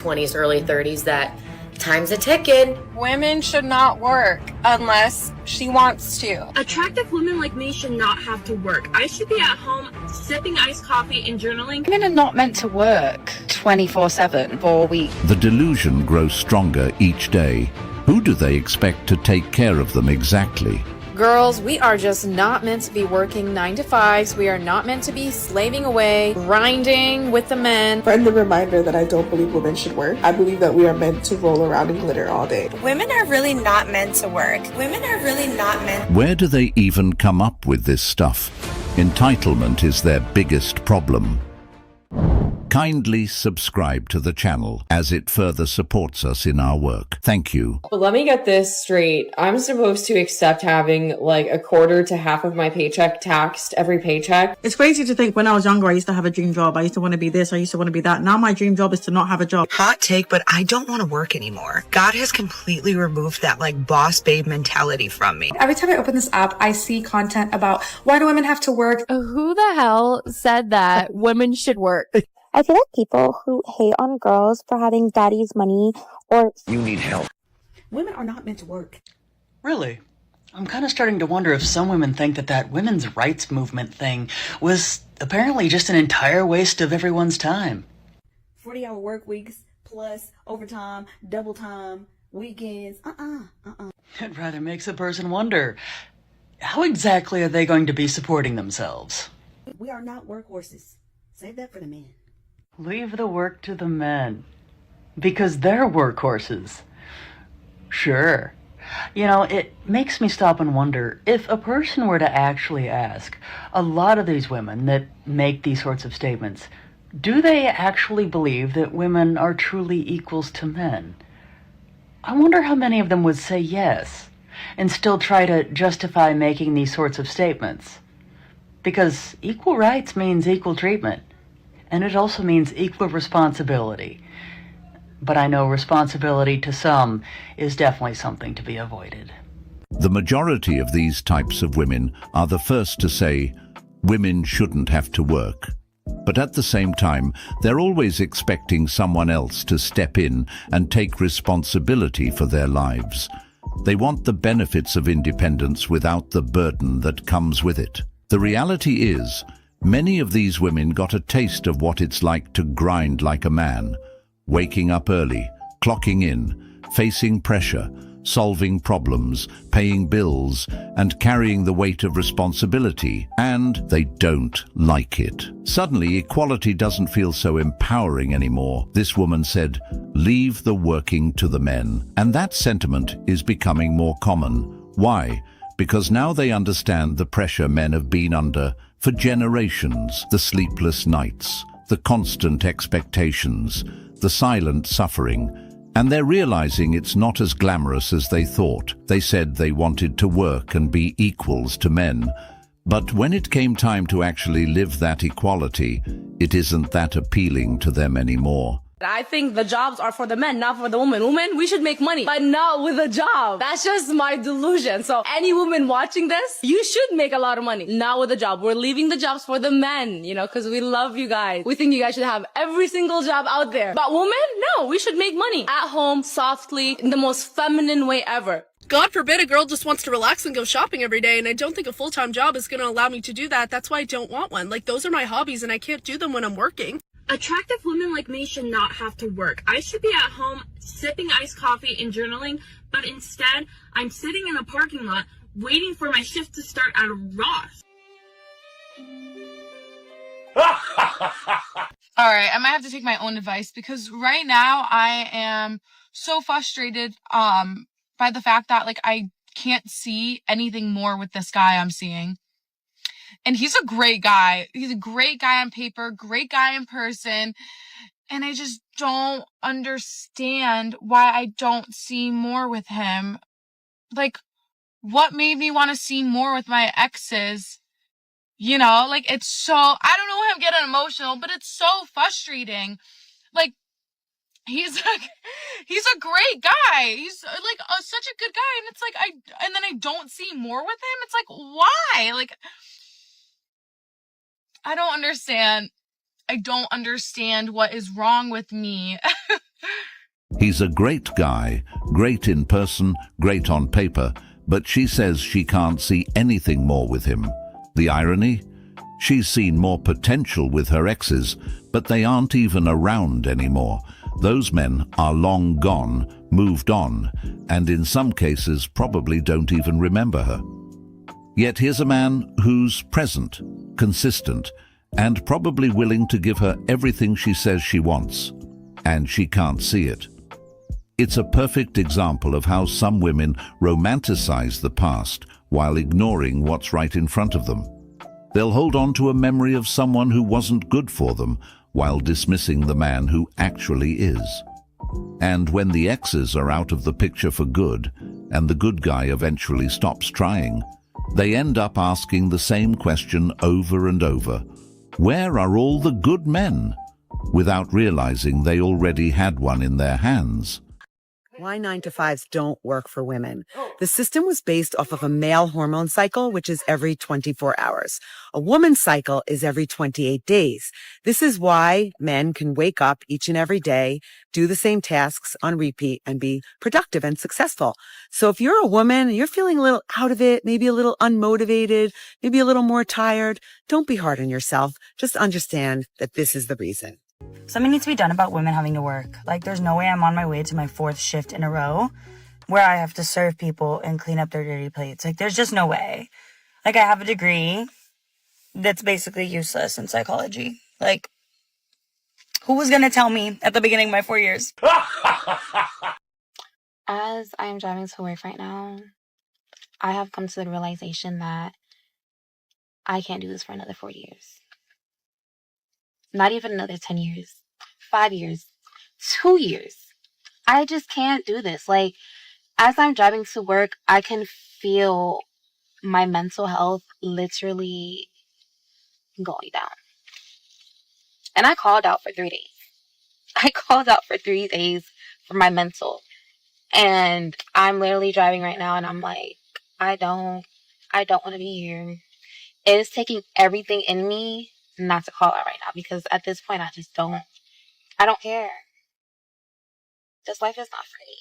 20s, early 30s that time's a ticking. Women should not work unless she wants to. Attractive women like me should not have to work. I should be at home sipping iced coffee and journaling. Women are not meant to work 24/7 for a week. The delusion grows stronger each day. Who do they expect to take care of them exactly? Girls, we are just not meant to be working 9 to 5s. We are not meant to be slaving away, grinding with the men. Friendly reminder that I don't believe women should work. I believe that we are meant to roll around in glitter all day. Women are really not meant to work. Women are really not meant. Where do they even come up with this stuff? Entitlement is their biggest problem. Kindly subscribe to the channel as it further supports us in our work. Thank you. But let me get this straight. I'm supposed to accept having like a quarter to half of my paycheck taxed every paycheck. It's crazy to think when I was younger, I used to have a dream job. I used to want to be this. I used to want to be that. Now my dream job is to not have a job. Hot take, but I don't want to work anymore. God has completely removed that like boss babe mentality from me. Every time I open this app, I see content about why do women have to work? Who the hell said that women should work? I feel like people who hate on girls for having daddy's money or... You need help. Women are not meant to work. Really? I'm kind of starting to wonder if some women think that women's rights movement thing was apparently just an entire waste of everyone's time. 40-hour work weeks, plus overtime, double time, weekends, It rather makes a person wonder, how exactly are they going to be supporting themselves? We are not workhorses. Save that for the men. Leave the work to the men. Because they're workhorses. Sure. You know, it makes me stop and wonder, if a person were to actually ask a lot of these women that make these sorts of statements, do they actually believe that women are truly equals to men? I wonder how many of them would say yes, and still try to justify making these sorts of statements. Because equal rights means equal treatment. And it also means equal responsibility. But I know responsibility to some is definitely something to be avoided. The majority of these types of women are the first to say, women shouldn't have to work. But at the same time, they're always expecting someone else to step in and take responsibility for their lives. They want the benefits of independence without the burden that comes with it. The reality is, many of these women got a taste of what it's like to grind like a man, waking up early, clocking in, facing pressure, solving problems, paying bills, and carrying the weight of responsibility, and they don't like it. Suddenly, equality doesn't feel so empowering anymore. This woman said, "Leave the working to the men." And that sentiment is becoming more common. Why? Because now they understand the pressure men have been under for generations, the sleepless nights, the constant expectations, the silent suffering, and they're realizing it's not as glamorous as they thought. They said they wanted to work and be equals to men, but when it came time to actually live that equality, it isn't that appealing to them anymore. I think the jobs are for the men, not for the women. Women, we should make money, but not with a job. That's just my delusion. So any woman watching this, you should make a lot of money, not with a job. We're leaving the jobs for the men, you know, because we love you guys. We think you guys should have every single job out there. But women, no, we should make money at home, softly, in the most feminine way ever. God forbid a girl just wants to relax and go shopping every day, and I don't think a full-time job is going to allow me to do that. That's why I don't want one. Like, those are my hobbies, and I can't do them when I'm working. Attractive women like me should not have to work. I should be at home sipping iced coffee and journaling, but instead, I'm sitting in a parking lot waiting for my shift to start at Ross. All right, I might have to take my own advice because right now I am so frustrated by the fact that like I can't see anything more with this guy I'm seeing. And he's a great guy. He's a great guy on paper, great guy in person. And I just don't understand why I don't see more with him. Like, what made me want to see more with my exes? You know, like, it's so, I don't know why I'm getting emotional, but it's so frustrating. Like, he's a great guy. He's like such a good guy. And it's like, and then I don't see more with him. It's like, why? Like, I don't understand. I don't understand what is wrong with me. He's a great guy, great in person, great on paper, but she says she can't see anything more with him. The irony? She's seen more potential with her exes, but they aren't even around anymore. Those men are long gone, moved on, and in some cases probably don't even remember her. Yet here's a man who's present, consistent, and probably willing to give her everything she says she wants, and she can't see it. It's a perfect example of how some women romanticize the past while ignoring what's right in front of them. They'll hold on to a memory of someone who wasn't good for them while dismissing the man who actually is. And when the exes are out of the picture for good, and the good guy eventually stops trying, they end up asking the same question over and over. Where are all the good men? Without realizing they already had one in their hands. Why 9-to-5s don't work for women. The system was based off of a male hormone cycle, which is every 24 hours. A woman's cycle is every 28 days. This is why men can wake up each and every day, do the same tasks on repeat, and be productive and successful. So if you're a woman and you're feeling a little out of it, maybe a little unmotivated, maybe a little more tired, don't be hard on yourself. Just understand that this is the reason. Something needs to be done about women having to work. Like, there's no way I'm on my way to my 4th shift in a row where I have to serve people and clean up their dirty plates. Like, there's just no way. Like, I have a degree that's basically useless in psychology. Like, who was going to tell me at the beginning of my 4 years? As I am driving to work right now, I have come to the realization that I can't do this for another 4 years. Not even another 10 years, 5 years, 2 years. I just can't do this. Like, as I'm driving to work, I can feel my mental health literally going down. And I called out for 3 days. I called out for 3 days for my mental. And I'm literally driving right now and I'm like, I don't want to be here. It is taking everything in me not to call out right now, because at this point I don't care. This life is not for me.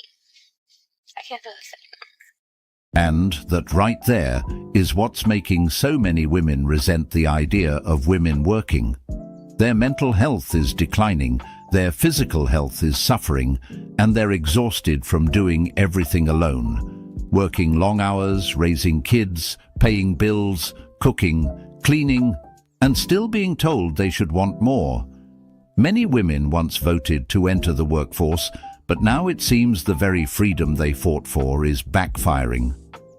I can't do this anymore. And that right there is what's making so many women resent the idea of women working. Their mental health is declining, their physical health is suffering, and they're exhausted from doing everything alone. Working long hours, raising kids, paying bills, cooking, cleaning, and still being told they should want more. Many women once voted to enter the workforce, but now it seems the very freedom they fought for is backfiring.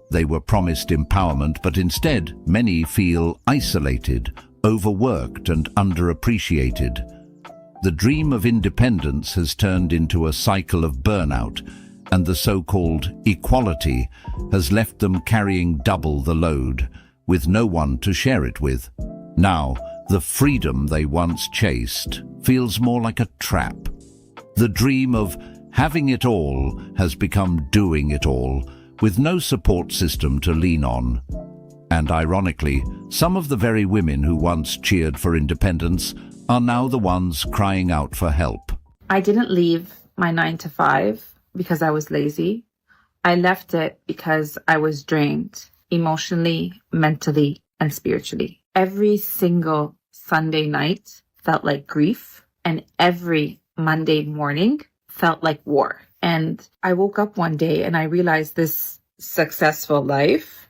They were promised empowerment, but instead many feel isolated, overworked and underappreciated. The dream of independence has turned into a cycle of burnout, and the so-called equality has left them carrying double the load, with no one to share it with. Now, the freedom they once chased feels more like a trap. The dream of having it all has become doing it all, with no support system to lean on. And ironically, some of the very women who once cheered for independence are now the ones crying out for help. I didn't leave my 9-to-5 because I was lazy. I left it because I was drained emotionally, mentally, and spiritually. Every single Sunday night felt like grief, and every Monday morning felt like war. And I woke up one day and I realized this successful life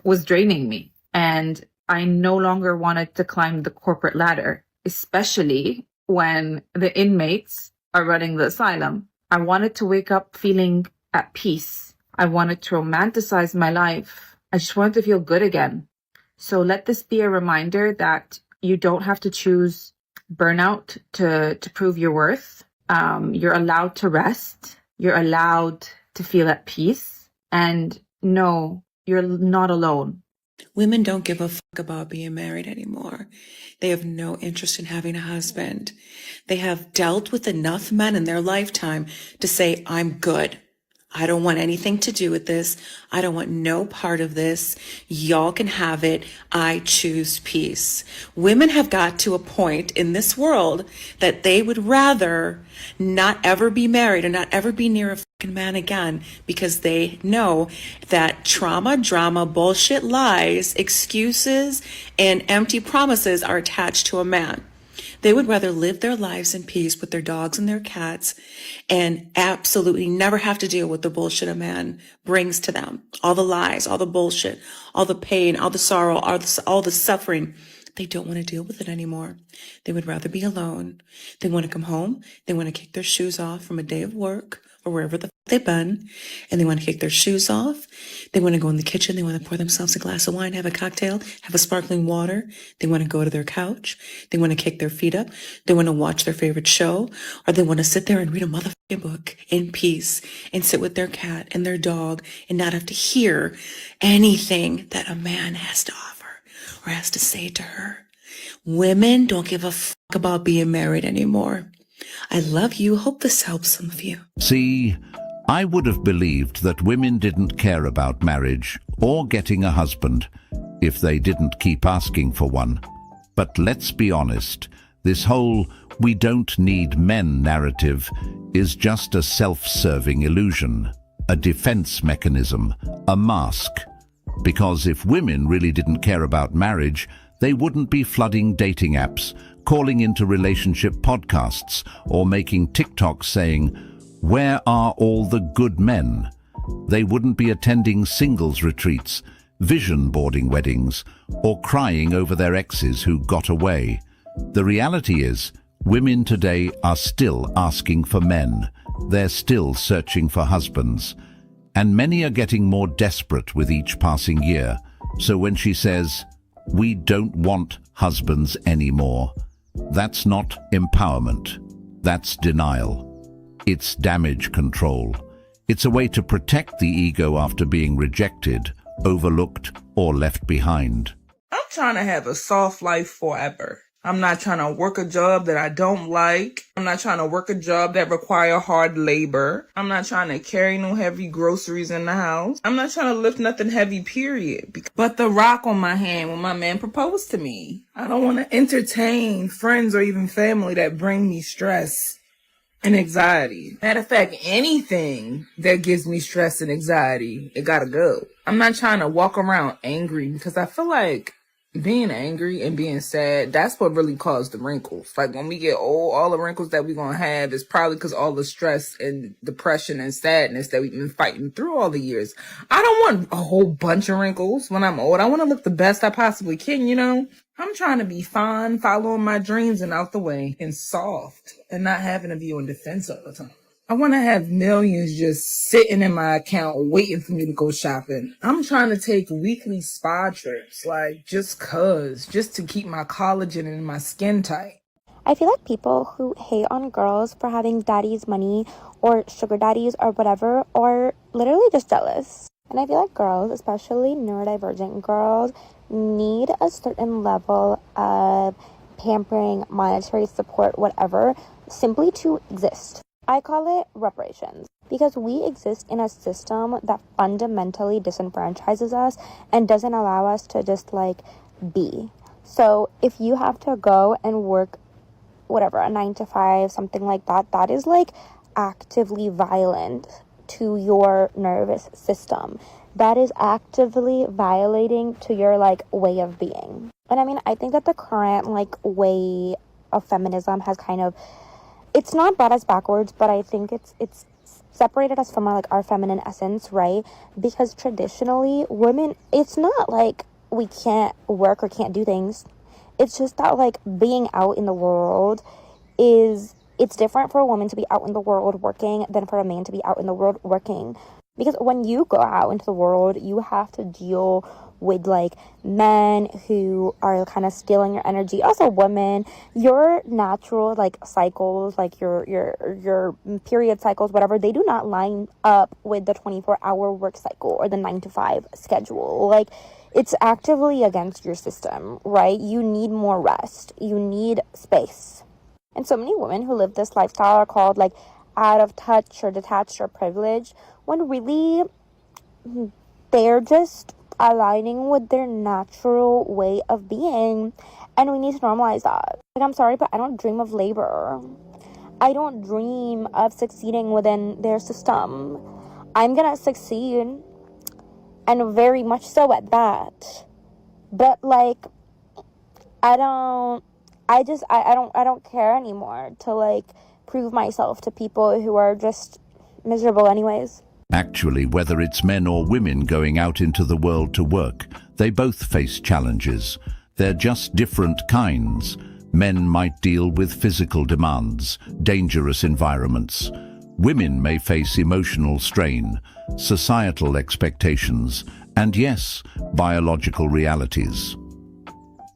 was draining me. And I no longer wanted to climb the corporate ladder, especially when the inmates are running the asylum. I wanted to wake up feeling at peace. I wanted to romanticize my life. I just wanted to feel good again. So let this be a reminder that you don't have to choose burnout to prove your worth. You're allowed to rest. You're allowed to feel at peace. And no, you're not alone. Women don't give a fuck about being married anymore. They have no interest in having a husband. They have dealt with enough men in their lifetime to say, I'm good. I don't want anything to do with this. I don't want no part of this. Y'all can have it. I choose peace. Women have got to a point in this world that they would rather not ever be married or not ever be near a fucking man again, because they know that trauma, drama, bullshit, lies, excuses, and empty promises are attached to a man. They would rather live their lives in peace with their dogs and their cats and absolutely never have to deal with the bullshit a man brings to them. All the lies, all the bullshit, all the pain, all the sorrow, all the suffering. They don't want to deal with it anymore. They would rather be alone. They want to come home. They want to kick their shoes off from a day of work or wherever the they've been, and they want to kick their shoes off. They want to go in the kitchen. They want to pour themselves a glass of wine, have a cocktail, have a sparkling water. They want to go to their couch. They want to kick their feet up. They want to watch their favorite show, or they want to sit there and read a motherfucking book in peace and sit with their cat and their dog and not have to hear anything that a man has to offer or has to say to her. Women don't give a fuck about being married anymore. I love you. Hope this helps some of you. See, I would have believed that women didn't care about marriage or getting a husband if they didn't keep asking for one. But let's be honest, this whole "we don't need men" narrative is just a self-serving illusion, a defense mechanism, a mask. Because if women really didn't care about marriage, they wouldn't be flooding dating apps, calling into relationship podcasts, or making TikToks saying, "Where are all the good men?" They wouldn't be attending singles retreats, vision boarding weddings, or crying over their exes who got away. The reality is, women today are still asking for men. They're still searching for husbands. And many are getting more desperate with each passing year. So when she says, "We don't want husbands anymore," that's not empowerment. That's denial. It's damage control. It's a way to protect the ego after being rejected, overlooked, or left behind. I'm trying to have a soft life forever. I'm not trying to work a job that I don't like. I'm not trying to work a job that require hard labor. I'm not trying to carry no heavy groceries in the house. I'm not trying to lift nothing heavy, period. But the rock on my hand when my man proposed to me. I don't want to entertain friends or even family that bring me stress and anxiety. Matter of fact, anything that gives me stress and anxiety, it gotta go. I'm not trying to walk around angry, because I feel like being angry and being sad, that's what really caused the wrinkles. Like when we get old, all the wrinkles that we're going to have is probably because all the stress and depression and sadness that we've been fighting through all the years. I don't want a whole bunch of wrinkles when I'm old. I want to look the best I possibly can, you know? I'm trying to be fine, following my dreams and out the way, and soft, and not having to be on defense all the time. I want to have millions just sitting in my account waiting for me to go shopping. I'm trying to take weekly spa trips, like just to keep my collagen and my skin tight. I feel like people who hate on girls for having daddy's money or sugar daddies or whatever are literally just jealous. And I feel like girls, especially neurodivergent girls, need a certain level of pampering, monetary support, whatever, simply to exist. I call it reparations, because we exist in a system that fundamentally disenfranchises us and doesn't allow us to just be. So if you have to go and work whatever, a 9 to 5, something like that, that is actively violent to your nervous system. That is actively violating to your way of being. And I mean, I think that the current way of feminism has kind of, it's not brought us backwards, but I think it's separated us from our feminine essence, right? Because traditionally, women, it's not we can't work or can't do things. It's just that being out in the world it's different for a woman to be out in the world working than for a man to be out in the world working. Because when you go out into the world, you have to deal with men who are kind of stealing your energy. Also women, your natural cycles, your period cycles, whatever, they do not line up with the 24-hour work cycle or the 9 to 5 schedule. It's actively against your system, right? You need more rest. You need space. And so many women who live this lifestyle are called out of touch or detached or privileged, when really they're just aligning with their natural way of being. And we need to normalize that. Like, I'm sorry, but I don't dream of labor. I don't dream of succeeding within their system. I'm gonna succeed, and very much so at that. But like, I don't care anymore to like prove myself to people who are just miserable anyways. Actually, whether it's men or women going out into the world to work, they both face challenges. They're just different kinds. Men might deal with physical demands, dangerous environments. Women may face emotional strain, societal expectations, and yes, biological realities.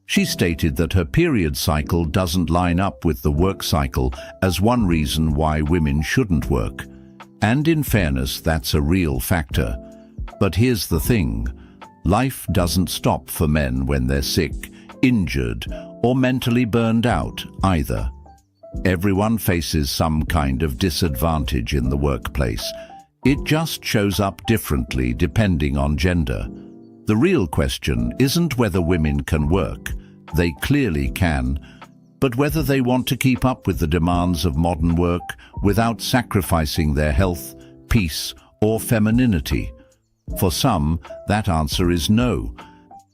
She stated that her period cycle doesn't line up with the work cycle as one reason why women shouldn't work. And in fairness, that's a real factor. But here's the thing. Life doesn't stop for men when they're sick, injured, or mentally burned out either. Everyone faces some kind of disadvantage in the workplace. It just shows up differently depending on gender. The real question isn't whether women can work. They clearly can. But whether they want to keep up with the demands of modern work without sacrificing their health, peace, or femininity. For some, that answer is no.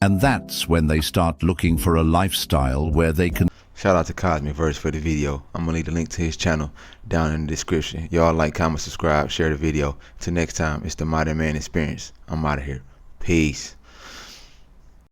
And that's when they start looking for a lifestyle where they can... Shout out to Cosmiverse for the video. I'm going to leave a link to his channel down in the description. Y'all like, comment, subscribe, share the video. Till next time, it's the Modern Man Experience. I'm out of here. Peace.